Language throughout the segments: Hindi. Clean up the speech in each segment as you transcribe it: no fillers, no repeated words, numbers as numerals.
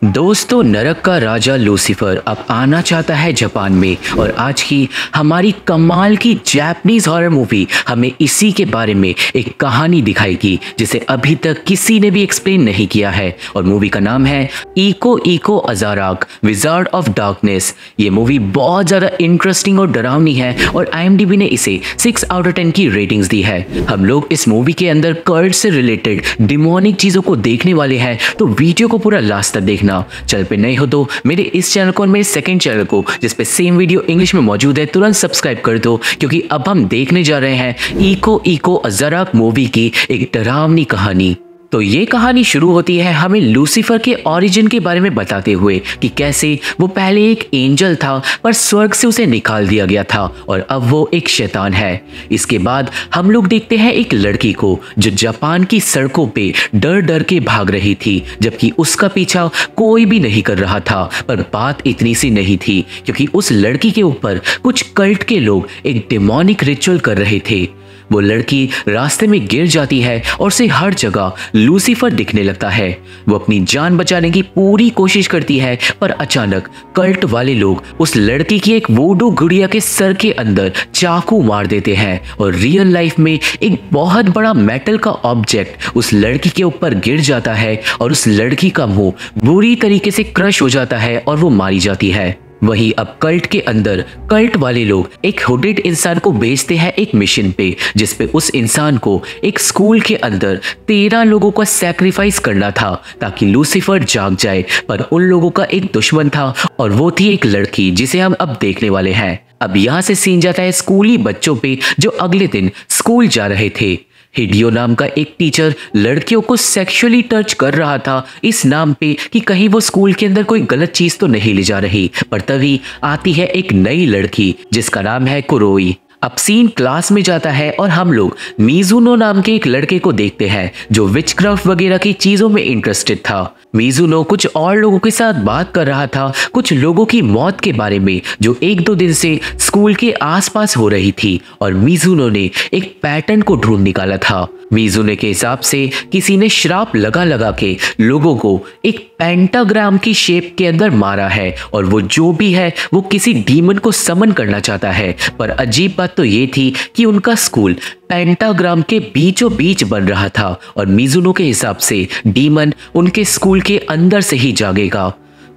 दोस्तों, नरक का राजा लूसीफर अब आना चाहता है जापान में। और आज की हमारी कमाल की जापानीज हॉरर मूवी हमें इसी के बारे में एक कहानी दिखाएगी जिसे अभी तक किसी ने भी एक्सप्लेन नहीं किया है। और मूवी का नाम है Eko Eko Azarak Wizard of Darkness. ये मूवी बहुत ज़्यादा इंटरेस्टिंग और डरावनी है और IMDb ने इसे 6 आउट ऑफ 10 की रेटिंग्स दी है। हम लोग इस मूवी के अंदर कल्ट से रिलेटेड डिमोनिक चीज़ों को देखने वाले हैं, तो वीडियो को पूरा लास्ट तक देखना। चैनल पे नए हो तो मेरे इस चैनल को और मेरे सेकंड चैनल को जिस पे सेम वीडियो इंग्लिश में मौजूद है तुरंत सब्सक्राइब कर दो, क्योंकि अब हम देखने जा रहे हैं इको इको अजाराक मूवी की एक डरावनी कहानी। तो ये कहानी शुरू होती है हमें लूसीफर के ओरिजिन के बारे में बताते हुए कि कैसे वो पहले एक एंजल था पर स्वर्ग से उसे निकाल दिया गया था और अब वो एक शैतान है। इसके बाद हम लोग देखते हैं एक लड़की को जो जापान की सड़कों पे डर डर के भाग रही थी, जबकि उसका पीछा कोई भी नहीं कर रहा था। पर बात इतनी सी नहीं थी, क्योंकि उस लड़की के ऊपर कुछ कल्ट के लोग एक डेमोनिक रिचुअल कर रहे थे। वो लड़की रास्ते में गिर जाती है और उसे हर जगह लूसीफर दिखने लगता है। वो अपनी जान बचाने की पूरी कोशिश करती है, पर अचानक कल्ट वाले लोग उस लड़की की एक वोडू गुड़िया के सर के अंदर चाकू मार देते हैं और रियल लाइफ में एक बहुत बड़ा मेटल का ऑब्जेक्ट उस लड़की के ऊपर गिर जाता है और उस लड़की का मुंह बुरी तरीके से क्रश हो जाता है और वो मारी जाती है। वहीं अब कल्ट के अंदर कल्ट वाले लोग एक हुडेड इंसान को भेजते हैं एक मिशन पे, जिसपे उस इंसान को एक स्कूल के अंदर 13 लोगों का सैक्रिफाइस करना था ताकि लूसीफर जाग जाए। पर उन लोगों का एक दुश्मन था और वो थी एक लड़की जिसे हम अब देखने वाले हैं। अब यहाँ से सीन जाता है स्कूली बच्चों पे जो अगले दिन स्कूल जा रहे थे। हिडियो नाम का एक टीचर लड़कियों को सेक्सुअली टच कर रहा था इस नाम पे कि कहीं वो स्कूल के अंदर कोई गलत चीज तो नहीं ले जा रही। पर तभी आती है एक नई लड़की जिसका नाम है कुरोई। अब सीन क्लास में जाता है और हम लोग मिजुनो नाम के एक लड़के को देखते हैं जो विचक्राफ्ट वगैरह की चीजों में इंटरेस्टेड था। मिजुनो कुछ और लोगों के साथ बात कर रहा था, कुछ लोगों की मौत के बारे में जो 1-2 दिन से स्कूल के आसपास हो रही थी, और मिजुनो ने एक पैटर्न को ढूंढ निकाला था। मिजुनो के हिसाब से किसी ने श्राप लगा लगा के लोगों को एक पेंटाग्राम की शेप के अंदर मारा है, और वो जो भी है वो किसी डीमन को समन करना चाहता है। पर अजीब बात तो ये थी कि उनका स्कूल पेंटाग्राम के बीचों बीच बन रहा था और मिजुनो के हिसाब से डीमन उनके स्कूल के अंदर से ही जागेगा।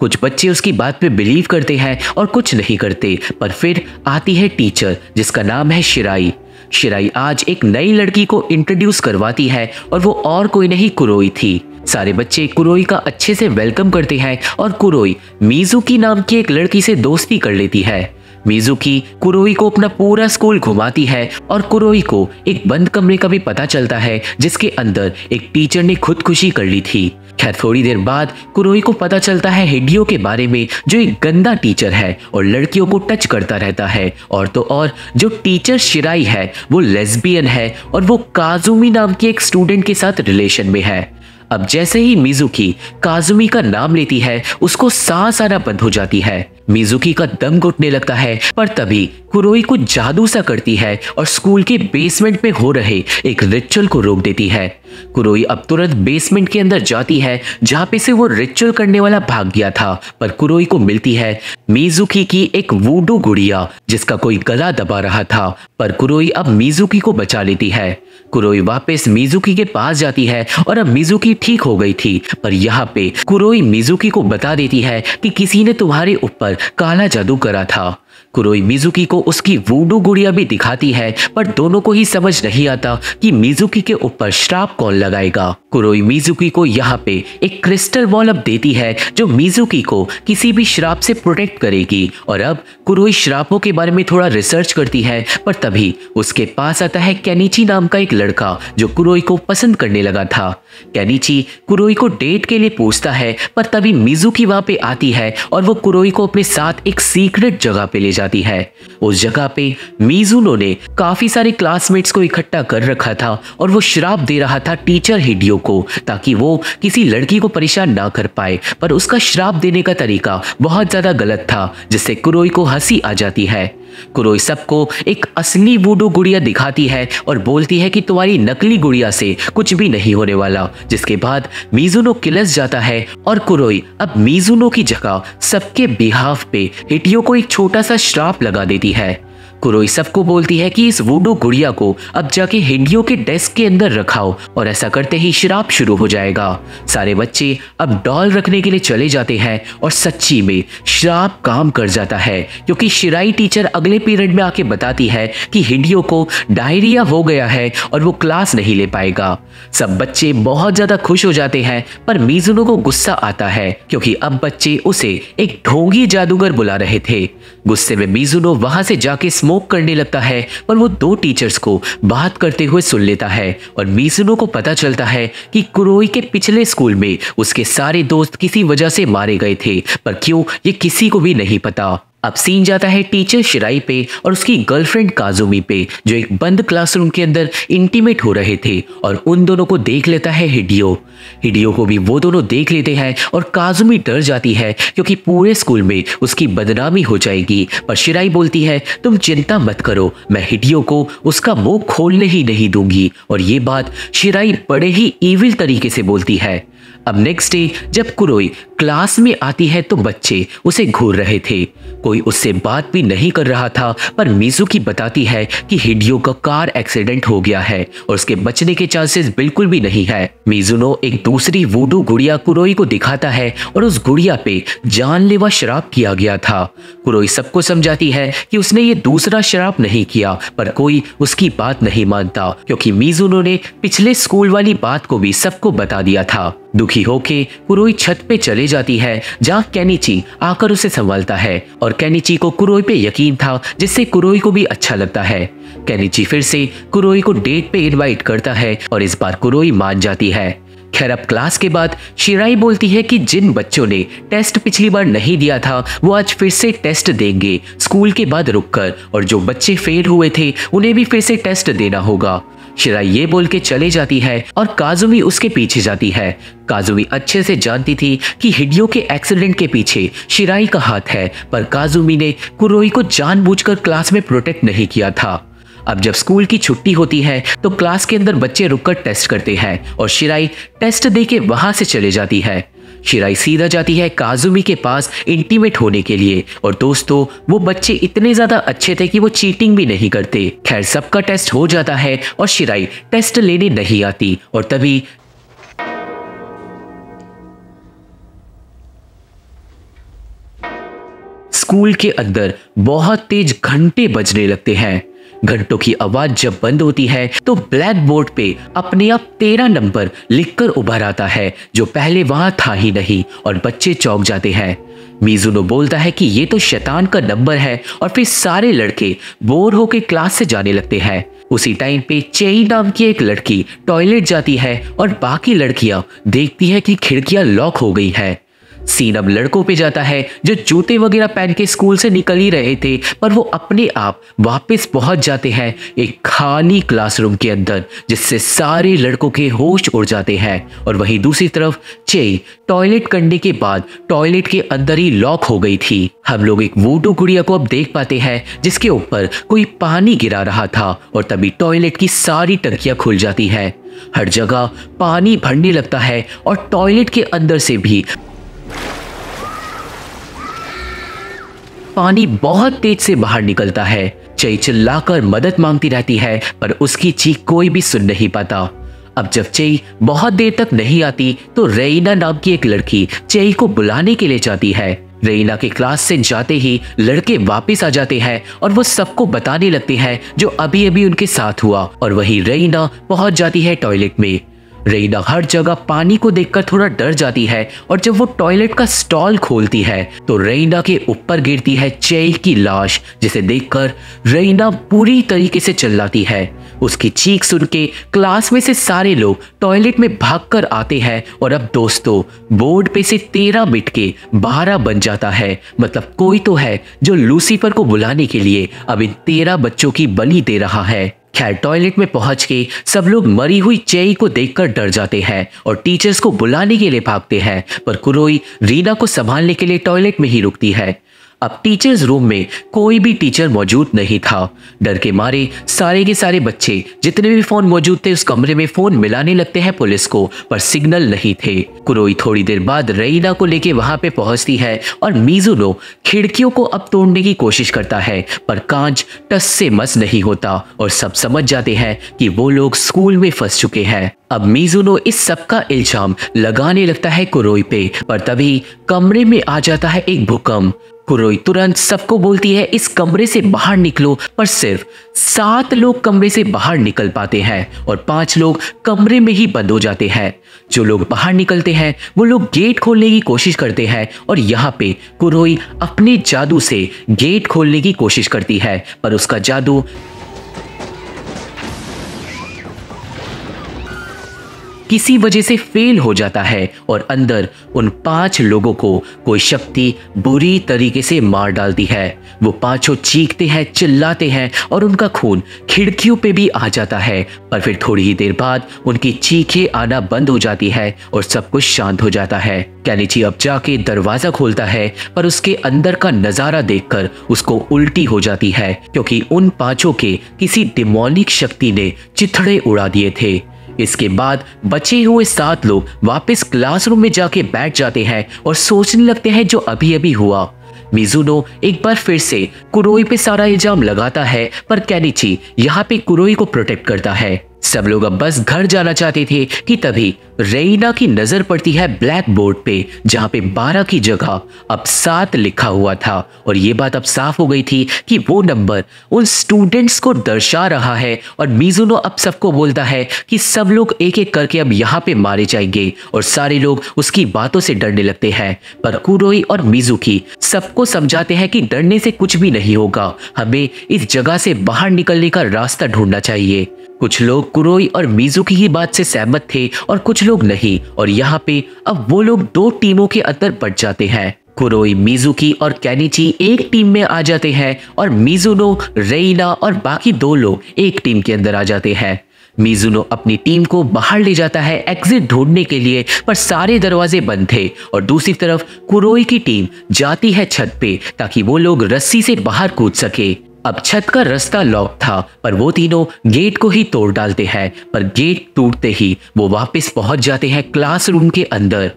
कुछ बच्चे उसकी बात पे बिलीव करते हैं और कुछ नहीं करते। पर फिर आती है टीचर जिसका नाम है शिराई। शिराई आज एक नई लड़की को इंट्रोड्यूस करवाती है और वो और कोई नहीं कुरोई थी। सारे बच्चे कुरोई का अच्छे से वेलकम करते हैं और कुरोई मिजुकी नाम की एक लड़की से दोस्ती कर लेती है। मिजुकी कुरोई को अपना पूरा स्कूल घुमाती है और कुरोई को एक बंद कमरे का भी पता चलता है जिसके अंदर एक टीचर ने खुदकुशी कर ली थी। खैर थोड़ी देर बाद कुरोई को पता चलता है हिडियो के बारे में जो एक गंदा टीचर है और लड़कियों को टच करता रहता है। और तो और जो टीचर शिराई है वो लेस्बियन है और वो काजुमी नाम की एक स्टूडेंट के साथ रिलेशन में है। अब जैसे ही मिजुकी काजुमी का नाम लेती है उसको सांस आना बंद हो जाती है। मिजुकी का दम घुटने लगता है, पर तभी कुरोई कुछ जादू सा करती है और स्कूल के बेसमेंट में हो रहे एक रिचुअल को रोक देती है। कुरोई अब तुरंत बेसमेंट के अंदर जाती है जहां पे से वो रिचुअल करने वाला भाग गया था। पर कुरोई को मिलती है मिजुकी की एक वूडू गुड़िया जिसका कोई गला दबा रहा था। पर कुरोई अब मिजुकी को बचा लेती है। कुरोई वापस मिजुकी के पास जाती है और अब मिजुकी ठीक हो गई थी। पर यहाँ पे कुरोई मिजुकी को बता देती है कि किसी ने तुम्हारे ऊपर काला जादू करा था। कुरोई मिजुकी को उसकी वूडू गुड़िया भी दिखाती है, पर दोनों को ही समझ नहीं आता कि मिजुकी के ऊपर श्राप कौन लगाएगा। कुरोई मिजुकी को यहाँ पे एक क्रिस्टल बॉल अब देती है जो मिजुकी को किसी भी श्राप से प्रोटेक्ट करेगी। और अब कुरोई श्रापों के बारे में थोड़ा रिसर्च करती है, पर तभी उसके पास आता है केनिची नाम का एक लड़का जो कुरोई को पसंद करने लगा था। केनिची कुरोई को डेट के लिए पूछता है, पर तभी मिजुकी वहां पे आती है और वो कुरोई को अपने साथ एक सीक्रेट जगह पे ले जाती है। उस जगह पे मिजुनो ने काफी सारे क्लासमेट्स को इकट्ठा कर रखा था और वो श्राप दे रहा था टीचर हिडियो को ताकि वो किसी लड़की को परेशान ना कर पाए। पर उसका श्राप देने का तरीका बहुत ज्यादा गलत था जिससे कुरोई को हंसी आ जाती है। कुरोई सबको एक असली वुडू गुड़िया दिखाती है और बोलती है कि तुम्हारी नकली गुड़िया से कुछ भी नहीं होने वाला, जिसके बाद मिजुनो किलस जाता है और कुरोई अब मिजुनो की जगह सबके बिहाफ पे हिडियो को एक छोटा सा श्राप लगा देती है। कुरोई सबको बोलती है कि इस वुडू गुड़िया को अब जाके हिडियो के डेस्क के अंदर रखाओ और ऐसा करते ही श्राप शुरू हो जाएगा। सारे बच्चे अब डॉल रखने के लिए चले जाते हैं और सच्ची में श्राप काम कर जाता है, क्योंकि शिराई टीचर अगले पीरियड में आके बताती है कि हिडियो को डायरिया हो गया है और वो क्लास नहीं ले पाएगा। सब बच्चे बहुत ज्यादा खुश हो जाते हैं, पर मिजुनो को गुस्सा आता है क्योंकि अब बच्चे उसे एक ढोंगी जादूगर बुला रहे थे। गुस्से में मिजुनो वहां से जाके स्मोक करने लगता है, पर वो दो टीचर्स को बात करते हुए सुन लेता है और मिजुनो को पता चलता है कि कुरोई के पिछले स्कूल में उसके सारे दोस्त किसी वजह से मारे गए थे, पर क्यों ये किसी को भी नहीं पता। अब सीन जाता है टीचर शिराई पे और उसकी गर्लफ्रेंड काजुमी पे, जो एक बंद क्लासरूम के अंदर इंटीमेट हो रहे थे और उन दोनों को देख लेता है हिडियो। हिडियो को भी वो दोनों देख लेते हैं और काजुमी डर जाती है क्योंकि पूरे स्कूल में उसकी बदनामी हो जाएगी, पर शिराई बोलती है तुम चिंता मत करो, मैं हिडियो को उसका मुंह खोलने ही नहीं दूंगी। और ये बात शिराई बड़े ही ईविल तरीके से बोलती है। अब नेक्स्ट डे जब कुरोई क्लास में आती है तो बच्चे उसे घूर रहे थे, कोई उससे बात भी नहीं कर रहा था, पर मिजुकी बताती है कि हिडियो का कार एक्सीडेंट हो गया है और उसके बचने के चांसेस बिल्कुल भी नहीं है। मिजुनो एक दूसरी वुडू गुड़िया कुरोई को दिखाता है और उस गुड़िया पे जानलेवा श्राप किया गया था। कुरोई सबको समझाती है कि उसने ये दूसरा श्राप नहीं किया, पर कोई उसकी बात नहीं मानता क्योंकि मिजुनो ने पिछले स्कूल वाली बात को भी सबको बता दिया था। दुखी होके कुरोई छत पे चले जाती है जहाँ केनिची आकर उसे संभालता है और केनिची को कुरोई पे यकीन था, जिससे कुरोई को भी अच्छा लगता है। केनिची फिर से कुरोई को डेट पे इनवाइट करता है और इस बार कुरोई मान जाती है। खैर अब क्लास के बाद शिराई बोलती है कि जिन बच्चों ने टेस्ट पिछली बार नहीं दिया था वो आज फिर से टेस्ट देंगे स्कूल के बाद रुककर, और जो बच्चे फेल हुए थे उन्हें भी फिर से टेस्ट देना होगा। शिराई ये बोल के चले जाती है और काजुमी उसके पीछे जाती है। काजुमी अच्छे से जानती थी कि हिडियो के एक्सीडेंट के पीछे शिराई का हाथ है, पर काजुमी ने कुरोई को जानबूझकर क्लास में प्रोटेक्ट नहीं किया था। अब जब स्कूल की छुट्टी होती है तो क्लास के अंदर बच्चे रुककर टेस्ट करते हैं और शिराई टेस्ट देके वहां से चले जाती है। शिराई सीधा जाती है काजुमी के पास इंटीमेट होने के लिए, और दोस्तों वो बच्चे इतने ज्यादा अच्छे थे कि वो चीटिंग भी नहीं करते। खैर सबका टेस्ट हो जाता है और शिराई टेस्ट लेने नहीं आती, और तभी स्कूल के अंदर बहुत तेज घंटे बजने लगते हैं। घंटों की आवाज जब बंद होती है तो ब्लैक बोर्ड पे अपने आप 13 नंबर लिखकर उभर आता है, जो पहले वहां था ही नहीं, और बच्चे चौंक जाते हैं। मिजुनो बोलता है कि ये तो शैतान का नंबर है, और फिर सारे लड़के बोर होकर क्लास से जाने लगते हैं। उसी टाइम पे चेई नाम की एक लड़की टॉयलेट जाती है और बाकी लड़कियां देखती है कि खिड़कियां लॉक हो गई है। सीन अब लड़कों पे जाता है जो जूते वगैरह पहन के स्कूल से निकल ही रहे थे, पर वो अपने आप वापस पहुंच जाते हैं एक खाली क्लासरूम के अंदर, जिससे सारे लड़कों के होश उड़ जाते हैं। और वहीं दूसरी तरफ चेई टॉयलेट करने के बाद टॉयलेट के अंदर ही लॉक हो गई थी। हम लोग एक वुडू गुड़िया को अब देख पाते हैं जिसके ऊपर कोई पानी गिरा रहा था, और तभी टॉयलेट की सारी टंकियां खुल जाती है। हर जगह पानी भरने लगता है और टॉयलेट के अंदर से भी पानी बहुत तेज से बाहर निकलता है। चेई चिल्लाकर मदद मांगती रहती है, पर उसकी चीख कोई भी सुन नहीं पाता। अब जब चेई बहुत देर तक नहीं आती तो रेइना नाम की एक लड़की चेई को बुलाने के लिए जाती है। रेइना के क्लास से जाते ही लड़के वापस आ जाते हैं और वो सबको बताने लगते हैं जो अभी अभी उनके साथ हुआ, और वही रेइना पहुंच जाती है टॉयलेट में। रेइना हर जगह पानी को देखकर थोड़ा डर जाती है, और जब वो टॉयलेट का स्टॉल खोलती है तो रेइना के ऊपर गिरती है चेई की लाश, जिसे देखकर रेइना पूरी तरीके से चिल्लाती है। उसकी चीख सुन के क्लास में से सारे लोग टॉयलेट में भागकर आते हैं, और अब दोस्तों बोर्ड पे से 13 मिट के 12 बन जाता है। मतलब कोई तो है जो लूसीफर को बुलाने के लिए अब इन 13 बच्चों की बलि दे रहा है। खैर टॉयलेट में पहुंच के सब लोग मरी हुई चेई को देखकर डर जाते हैं और टीचर्स को बुलाने के लिए भागते हैं, पर कुरोई रीना को संभालने के लिए टॉयलेट में ही रुकती है। अब टीचर्स रूम में कोई भी टीचर मौजूद नहीं था। डर के मारे सारे के सारे बच्चे जितने भी फोन मौजूद थे उस कमरे में फोन मिलाने लगते हैं पुलिस को, पर सिग्नल नहीं थे। कुरोई थोड़ी देर बाद रेइना को लेके वहां पे पहुंचती है और मिजुनो खिड़कियों को अब तोड़ने की कोशिश करता है, पर कांच टस से मस नहीं होता और सब समझ जाते हैं कि वो लोग स्कूल में फंस चुके हैं। अब मिजुनो इस सब का इल्जाम लगाने लगता है कुरोई पे, पर तभी कमरे में आ जाता है एक भूकंप। कुरोई तुरंत सबको बोलती है इस कमरे से बाहर निकलो, पर सिर्फ 7 लोग कमरे से बाहर निकल पाते हैं और 5 लोग कमरे में ही बंद हो जाते हैं। जो लोग बाहर निकलते हैं वो लोग गेट खोलने की कोशिश करते हैं और यहाँ पे कुरोई अपने जादू से गेट खोलने की कोशिश करती है, पर उसका जादू किसी वजह से फेल हो जाता है और अंदर उन 5 लोगों को कोई शक्ति बुरी तरीके से मार डालती है। वो पांचों चीखते हैं, चिल्लाते हैं और उनका खून खिड़कियों पे भी आ जाता है, पर फिर थोड़ी ही देर बाद उनकी चीखें आना बंद हो जाती है और सब कुछ शांत हो जाता है। केनिची अब जाके दरवाजा खोलता है, पर उसके अंदर का नजारा देखकर उसको उल्टी हो जाती है, क्योंकि उन 5 के किसी डिमोनिक शक्ति ने चिथड़े उड़ा दिए थे। इसके बाद बचे हुए 7 लोग वापस क्लासरूम में जाके बैठ जाते हैं और सोचने लगते हैं जो अभी अभी हुआ। मिजुनो एक बार फिर से कुरोई पे सारा इल्जाम लगाता है, पर केनिची यहाँ पे कुरोई को प्रोटेक्ट करता है। सब लोग अब बस घर जाना चाहते थे कि तभी रेइना की नजर पड़ती है ब्लैक बोर्ड पे, जहाँ पे 12 की जगह अब 7 लिखा हुआ था और ये बात अब साफ हो गई थी कि वो नंबर उन स्टूडेंट्स को दर्शा रहा है। और मिजुनो अब सबको बोलता है कि सब लोग एक एक करके अब यहाँ पे मारे जाएंगे और सारे लोग उसकी बातों से डरने लगते हैं, पर कुरोई और मिजुकी सबको समझाते हैं कि डरने से कुछ भी नहीं होगा, हमें इस जगह से बाहर निकलने का रास्ता ढूंढना चाहिए। कुछ लोग कुरोई और मिजुकी की बात से सहमत थे और कुछ लोग नहीं, और यहाँ पे अब वो लोग 2 टीमों के अंदर बंट जाते हैं। कुरोई, मिजुकी और केनिची एक टीम में आ जाते हैं और मिजुनो, रेइना और बाकी 2 लोग एक टीम के अंदर आ जाते हैं। मिजुनो अपनी टीम को बाहर ले जाता है एग्जिट ढूंढने के लिए, पर सारे दरवाजे बंद थे और दूसरी तरफ कुरोई की टीम जाती है छत पे ताकि वो लोग रस्सी से बाहर कूद सके। अब छत का रास्ता लॉक था, पर वो तीनों गेट को ही तोड़ डालते हैं, पर गेट टूटते ही वो वापस पहुंच जाते हैं क्लासरूम के अंदर।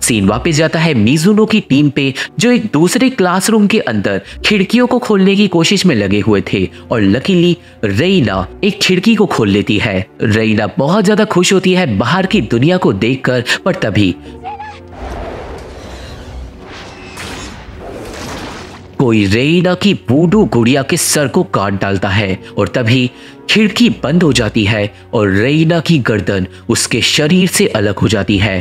सीन वापस जाता है मिजुनो की टीम पे, जो एक दूसरे क्लासरूम के अंदर खिड़कियों को खोलने की कोशिश में लगे हुए थे और लकीली रेइना एक खिड़की को खोल लेती है। रेइना बहुत ज्यादा खुश होती है बाहर की दुनिया को देखकर, पर तभी कोई रेइना की वूडू गुड़िया के सर को काट डालता है और तभी खिड़की बंद हो जाती है और रेइना की गर्दन उसके शरीर से अलग हो जाती है।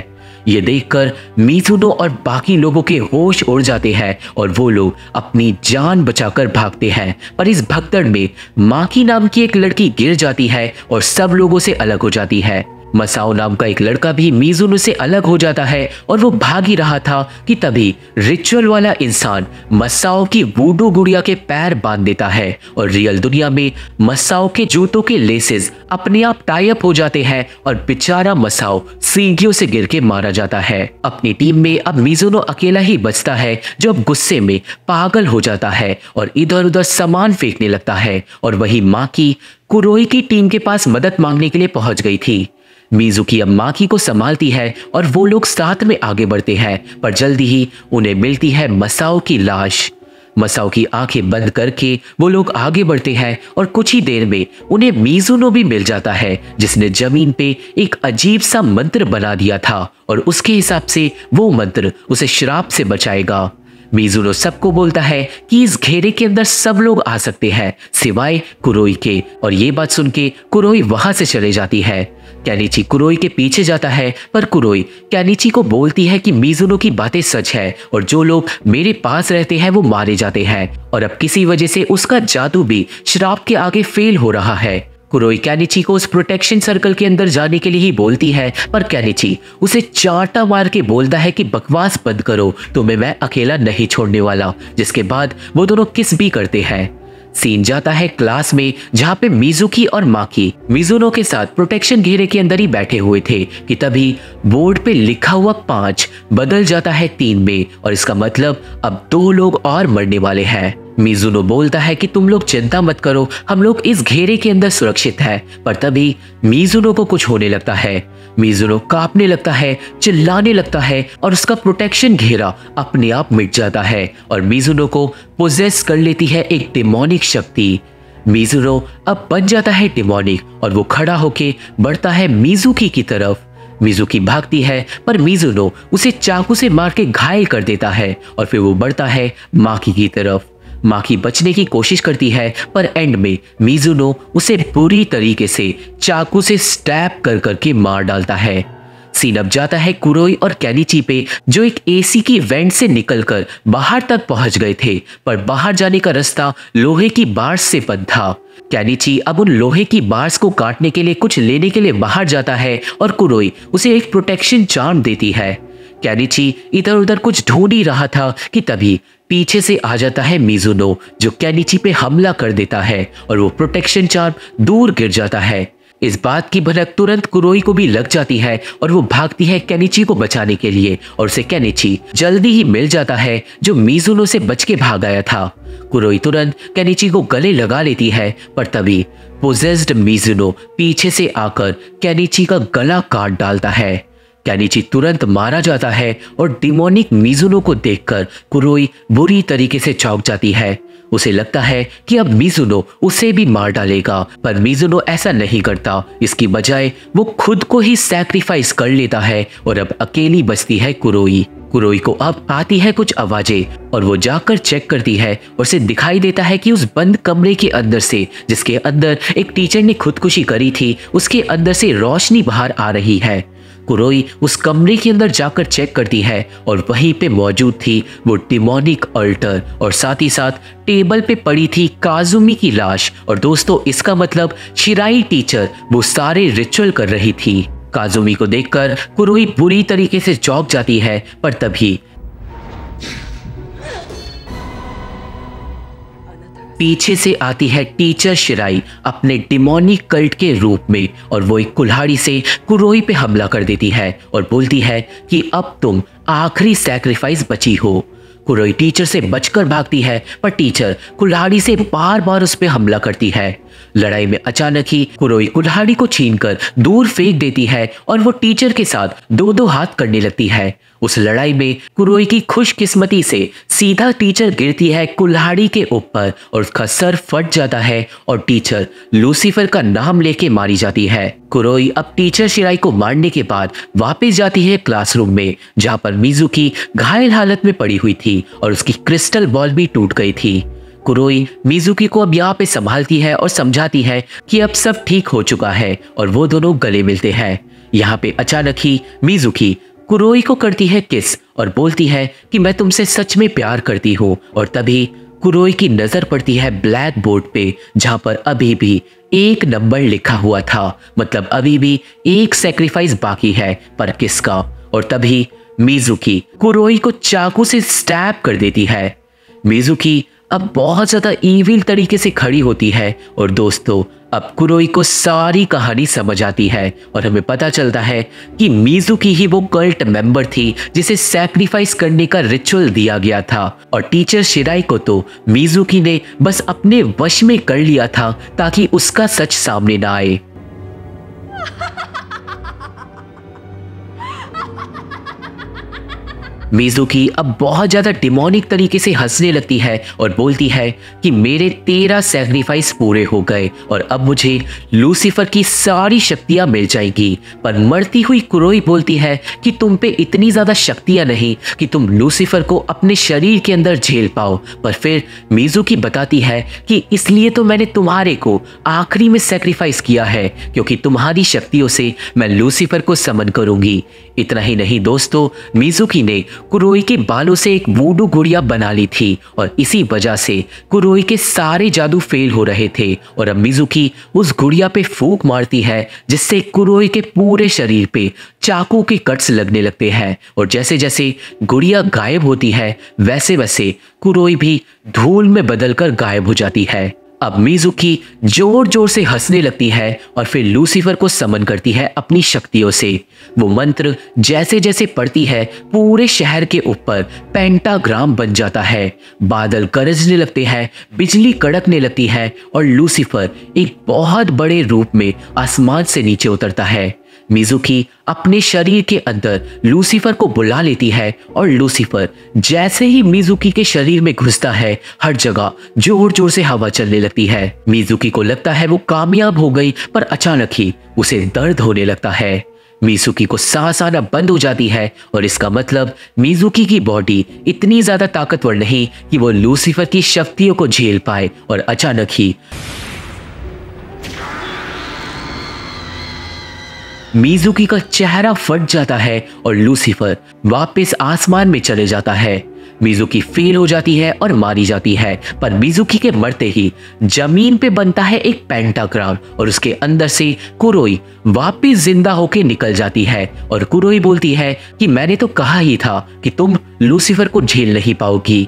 ये देखकर मिजुनो और बाकी लोगों के होश उड़ जाते हैं और वो लोग अपनी जान बचाकर भागते हैं, पर इस भगदड़ में माकी नाम की एक लड़की गिर जाती है और सब लोगों से अलग हो जाती है। मसाओ नाम का एक लड़का भी मिजुनो से अलग हो जाता है और वो भाग ही रहा था कि तभी रिचुअल वाला इंसान मसाओ की वूडू गुड़िया के पैर बांध देता है और रियल दुनिया में मसाओ के जूतों के लेसेस अपने आप टाई अप हो जाते हैं और बेचारा मसाओ सीढ़ियों से गिर के मारा जाता है। अपनी टीम में अब मिजुनो अकेला ही बचता है, जो अब गुस्से में पागल हो जाता है और इधर उधर सामान फेंकने लगता है। और वही माकी कुरोई की टीम के पास मदद मांगने के लिए पहुंच गई थी। मिजुकी अब माकी को संभालती है और वो लोग साथ में आगे बढ़ते हैं, पर जल्दी ही उन्हें मिलती है मसाओ की लाश। मसाओ की आंखें बंद करके वो लोग आगे बढ़ते हैं और कुछ ही देर में उन्हें मिजुनो भी मिल जाता है, जिसने जमीन पे एक अजीब सा मंत्र बना दिया था और उसके हिसाब से वो मंत्र उसे श्राप से बचाएगा। मिजुनो सबको बोलता है कि इस घेरे के अंदर सब लोग आ सकते हैं सिवाय कुरोई के, और ये बात सुन के कुरोई वहां से चले जाती है। केनिची कुरोई के पीछे जाता है, पर कुरोई केनिची को बोलती है कि मिजुनो की बातें सच है और जो लोग मेरे पास रहते हैं वो मारे जाते हैं, और अब किसी वजह से उसका जादू भी श्राप के आगे फेल हो रहा है। कुरोई केनिची को उस प्रोटेक्शन सर्कल के अंदर जाने के लिए ही बोलती है, पर केनिची उसे चांटा मार के बोलता है कि बकवास बंद करो, तुम्हें मैं अकेला नहीं छोड़ने वाला। जिसके बाद वो दोनों किस भी करते हैं। सीन जाता है क्लास में, जहाँ पे मिजुकी और माकी मिजुनो के साथ प्रोटेक्शन घेरे के अंदर ही बैठे हुए थे कि तभी बोर्ड पे लिखा हुआ 5 बदल जाता है 3 में और इसका मतलब अब 2 लोग और मरने वाले हैं। मिजुनो बोलता है कि तुम लोग चिंता मत करो, हम लोग इस घेरे के अंदर सुरक्षित है। पर तभी मिजुनो को कुछ होने लगता है। मिजुनो कांपने लगता है, चिल्लाने लगता है और उसका प्रोटेक्शन घेरा अपने आप मिट जाता है और मिजुनो को पोजेस कर लेती है एक डिमोनिक शक्ति। मिजुनो अब बन जाता है डिमोनिक और वो खड़ा होके बढ़ता है मिजुकी की तरफ। मिजुकी भागती है पर मिजुनो उसे चाकू से मार के घायल कर देता है और फिर वो बढ़ता है माकी की तरफ। माकी बचने की कोशिश करती है पर एंड में मिजुनो उसे बुरी तरीके से चाकू से स्टैब कर करके मार डालता है। सीन अब जाता है कुरोई और केनिची पे, जो एक एसी की वेंट से निकलकर बाहर तक पहुंच गए थे पर बाहर जाने का रास्ता लोहे की बार्स से बंद था। केनिची अब उन लोहे की बार्स को काटने के लिए कुछ लेने के लिए बाहर जाता है और कुरोई उसे एक प्रोटेक्शन चार्म देती है। केनिची इधर उधर कुछ ढूंढ ही रहा था कि तभी पीछे से आ जाता है मिजुनो, जो केनिची पे हमला कर देता है और वो प्रोटेक्शन चार्म दूर गिर जाता है। इस बात की भनक तुरंत कुरोई को भी लग जाती है और वो भागती है केनिची को बचाने के लिए और उसे केनिची जल्दी ही मिल जाता है, जो मिजुनो से बच के भाग आया था। कुरोई तुरंत केनिची को गले लगा लेती है पर तभी पोजेस्ड मिजुनो पीछे से आकर केनिची का गला काट डालता है। केनिची तुरंत मारा जाता है और डिमोनिक मिजुनो को देखकर कुरोई बुरी तरीके से चौंक जाती है। उसे लगता है कि अब मिजुनो उसे भी मार डालेगा पर मिजुनो ऐसा नहीं करता। इसकी बजाय वो खुद को ही सैक्रिफाइस कर लेता है और अब अकेली बचती है कुरोई। कुरोई को अब आती है कुछ आवाजें और वो जाकर चेक करती है और उसे दिखाई देता है कि उस बंद कमरे के अंदर से, जिसके अंदर एक टीचर ने खुदकुशी करी थी, उसके अंदर से रोशनी बाहर आ रही है। कुरोई उस कमरे के अंदर जाकर चेक करती है और वहीं पे मौजूद थी वो डिमोनिक अल्टर और साथ ही साथ टेबल पे पड़ी थी काजुमी की लाश। और दोस्तों इसका मतलब शिराई टीचर वो सारे रिचुअल कर रही थी। काजुमी को देखकर कुरोई बुरी तरीके से चौंक जाती है पर तभी पीछे से आती है टीचर शिराई अपने डिमोनिक कल्ट के रूप में और वो एक कुल्हाड़ी से कुरोई पे हमला कर देती है और बोलती है कि अब तुम आखिरी सैक्रिफाइस बची हो। कुरोई टीचर से बचकर भागती है पर टीचर कुल्हाड़ी से बार बार उस पर हमला करती है। लड़ाई में अचानक ही कुरोई कुल्हाड़ी को छीनकर दूर फेंक देती है और वो टीचर के साथ दो दो हाथ करने लगती है। उस लड़ाई में कुरोई की खुशकिस्मती से सीधा टीचर गिरती है कुल्हाड़ी के ऊपर और उसका सर फट जाता है और टीचर लूसीफर का नाम लेके मारी जाती है। कुरोई अब टीचर शिराई को मारने के बाद वापस जाती है क्लासरूम में, जहां पर मिजुकी घायल हालत में पड़ी हुई थी और उसकी क्रिस्टल बॉल भी टूट गई थी। कुरोई मिजुकी को अब यहाँ पे संभालती है और समझाती है कि अब सब ठीक हो चुका है और वो दोनों गले मिलते हैं। यहाँ पे अचानक ही मिजुकी कुरोई को करती है किस और बोलती है कि मैं तुमसे सच में प्यार करती हूँ। और तभी कुरोई की नजर पड़ती है ब्लैक बोर्ड पे, जहां पर अभी भी 1 नंबर लिखा हुआ था, मतलब अभी भी एक सैक्रिफाइस बाकी है, पर किसका। और तभी मिजुकी कुरोई को चाकू से स्टैब कर देती है। मिजुकी अब बहुत ज्यादा ईविल तरीके से खड़ी होती है और दोस्तों अब कुरोई को सारी कहानी समझ आती है और हमें पता चलता है कि मिजुकी ही वो कल्ट मेंबर थी जिसे सैक्रिफाइस करने का रिचुअल दिया गया था और टीचर शिराई को तो मिजुकी ने बस अपने वश में कर लिया था ताकि उसका सच सामने ना आए। मिजुकी अब बहुत ज्यादा डिमोनिक तरीके से हंसने लगती है और बोलती है कि मेरे 13 सैक्रिफाइस पूरे हो गए और अब मुझे लूसीफर की सारी शक्तियां मिल जाएंगी। पर मरती हुई कुरोई बोलती है कि तुम पे इतनी ज्यादा शक्तियां नहीं कि तुम लूसीफर को अपने शरीर के अंदर झेल पाओ। पर फिर मिजुकी बताती है कि इसलिए तो मैंने तुम्हारे को आखिरी में सैक्रिफाइस किया है, क्योंकि तुम्हारी शक्तियों से मैं लूसीफर को समन करूंगी। इतना ही नहीं दोस्तों, मिजुकी ने कुरोई के बालों से एक वूडू गुड़िया बना ली थी और इसी वजह से कुरोई के सारे जादू फेल हो रहे थे। और अब मिजुकी उस गुड़िया पे फूंक मारती है जिससे कुरोई के पूरे शरीर पे चाकू के कट्स लगने लगते हैं और जैसे जैसे गुड़िया गायब होती है वैसे वैसे कुरोई भी धूल में बदलकर गायब हो जाती है। अब मिज़ुकी जोर जोर से हंसने लगती है और फिर लूसीफर को समन करती है अपनी शक्तियों से। वो मंत्र जैसे जैसे पढ़ती है पूरे शहर के ऊपर पेंटाग्राम बन जाता है, बादल गरजने लगते हैं, बिजली कड़कने लगती है और लूसीफर एक बहुत बड़े रूप में आसमान से नीचे उतरता है। मिज़ुकी अपने शरीर के अंदर लूसीफर को बुला लेती है और लूसीफर जैसे ही मिज़ुकी के शरीर में घुसता है हर जगह जोर जोर से हवा चलने लगती है। मिज़ुकी को लगता है वो कामयाब हो गई, पर अचानक ही उसे दर्द होने लगता है। मिज़ुकी को सांस आना बंद हो जाती है और इसका मतलब मिज़ुकी की बॉडी इतनी ज्यादा ताकतवर नहीं कि वो लूसीफर की शक्तियों को झेल पाए और अचानक ही मिज़ुकी का चेहरा फट जाता है और लूसीफर वापस आसमान में चले जाता है। मिज़ुकी फेल हो जाती है और मारी जाती है, पर मिज़ुकी के मरते ही जमीन पे बनता है एक पेंटाग्राम और उसके अंदर से कुरोई वापस जिंदा होके निकल जाती है और कुरोई बोलती है कि मैंने तो कहा ही था कि तुम लूसीफर को झेल नहीं पाओगी।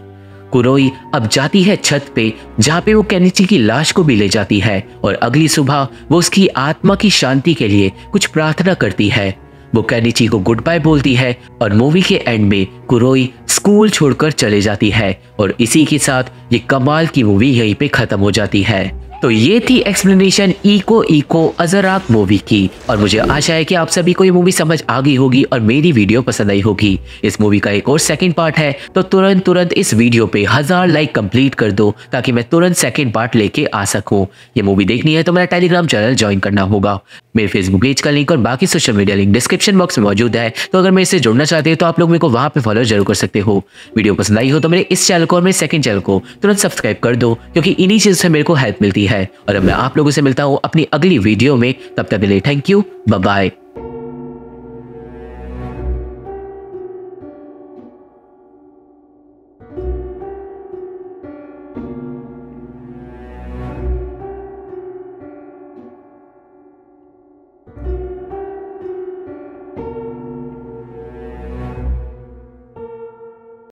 कुरोई अब जाती है छत पे, जहाँ पे वो केनिची की लाश को भी ले जाती है और अगली सुबह वो उसकी आत्मा की शांति के लिए कुछ प्रार्थना करती है। वो केनिची को गुड बाय बोलती है और मूवी के एंड में कुरोई स्कूल छोड़कर चले जाती है और इसी के साथ ये कमाल की मूवी यहीं पे खत्म हो जाती है। तो ये थी एक्सप्लेनेशन इको अज़राक मूवी की और मुझे आशा है कि आप सभी को ये मूवी समझ आ गई होगी और मेरी वीडियो पसंद आई होगी। इस मूवी का एक और सेकंड पार्ट है, तो तुरंत इस वीडियो पे 1000 लाइक कंप्लीट कर दो ताकि मैं तुरंत सेकंड पार्ट लेके आ सकूं। ये मूवी देखनी है तो मेरा टेलीग्राम चैनल ज्वाइन करना होगा। मेरे फेसबुक पेज का लिंक और बाकी social media link description box में मौजूद है, तो अगर मेरे से जुड़ना चाहते हो तो आप लोग मेरे को वहां पे फॉलो जरूर कर सकते हो। वीडियो पसंद आई हो तो मेरे इस चैनल को और मेरे सेकंड चैनल को तुरंत सब्सक्राइब कर दो, क्योंकि इन्हीं चीज़ से मेरे को हेल्प मिलती है। और अब मैं आप लोगों से मिलता हूँ अपनी अगली वीडियो में, तब तक के लिए थैंक यू, बाय बाय।